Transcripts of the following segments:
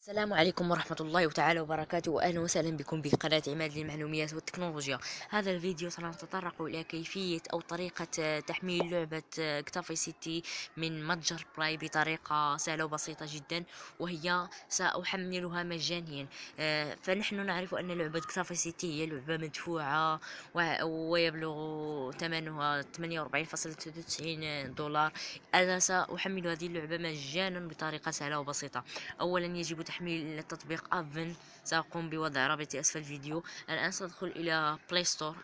السلام عليكم ورحمة الله تعالى وبركاته، وأهلا وسهلا بكم بقناة عماد للمعلومات والتكنولوجيا. هذا الفيديو سنتطرق إلى كيفية أو طريقة تحميل لعبة كتافي سيتي من متجر بلاي بطريقة سهلة وبسيطة جدا، وهي سأحملها مجانيا. فنحن نعرف أن لعبة كتافي سيتي هي لعبة مدفوعة ويبلغ ثمنها 48.93 دولار. أنا سأحمل هذه اللعبة مجانا بطريقة سهلة وبسيطة. أولا يجب تحميل تطبيق أفن، سأقوم بوضع رابط أسفل الفيديو. الآن سأدخل إلى بلاي ستور،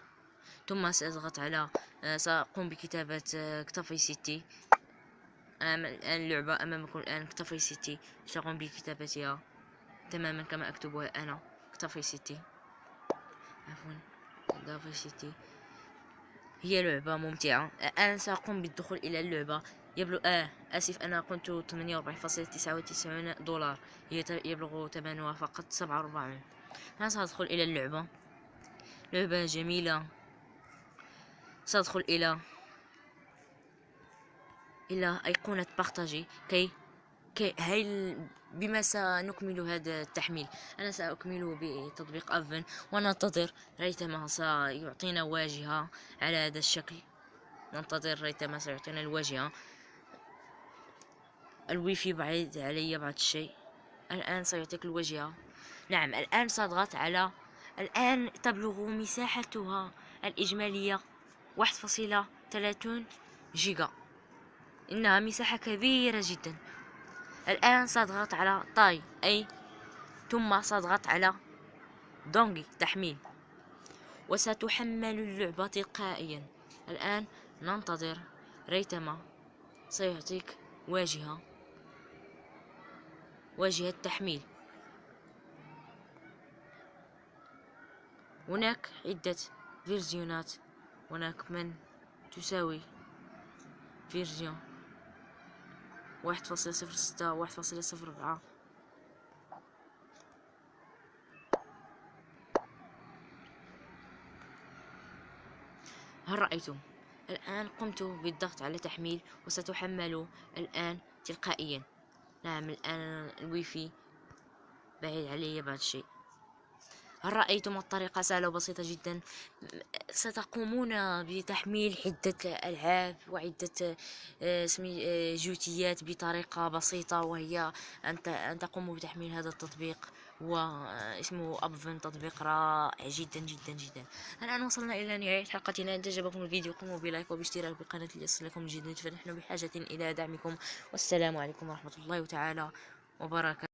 ثم سأضغط على سأقوم بكتابة كتافي سيتي. الآن اللعبة أمامكم الآن كتافي سيتي، سأقوم بكتابتها تماما كما أكتبها أنا، كتافي سيتي. عفوا، كتافي سيتي هي لعبة ممتعة. الآن سأقوم بالدخول إلى اللعبة. آسف، أنا قلت 48.99 دولار، هي يبلغ ثمنها فقط 47. الآن سأدخل إلى اللعبة. لعبة جميلة. سأدخل إلى أيقونة بارتاجي بما سنكمل هذا التحميل. أنا سأكمله بتطبيق أفن وننتظر ريثما سيعطينا واجهة على هذا الشكل. ننتظر ريثما سيعطينا الواجهة. الويفي بعيد علي بعض الشيء. الآن سيعطيك الواجهة. نعم، الآن سأضغط على الآن تبلغ مساحتها الإجمالية 1.30 جيجا. إنها مساحة كبيرة جدا. الآن سأضغط على طاي ثم سأضغط على دونجي تحميل، وستحمل اللعبة تلقائيا. الآن ننتظر ريثما سيعطيك واجهة تحميل. هناك عدة فيرزيونات، هناك من تساوي فيرزيون 1.06 1.04. هل رأيتم؟ الآن قمت بالضغط على تحميل وستحمل الآن تلقائيا. نعم، الآن الويفي بعيد علي بعض الشيء. هل رأيتم الطريقة سهلة وبسيطة جدا؟ ستقومون بتحميل عدة ألعاب وعدة جوتيات بطريقة بسيطة، وهي أن تقوموا بتحميل هذا التطبيق. واسمه أبفن، تطبيق رائع جدا جدا جدا. الآن وصلنا إلى نهاية حلقتنا. إن تعجبكم الفيديو قوموا بلايك وباشتراك بالقناة ليصلكم جديد، فنحن بحاجة إلى دعمكم. والسلام عليكم ورحمة الله تعالى وبركاته.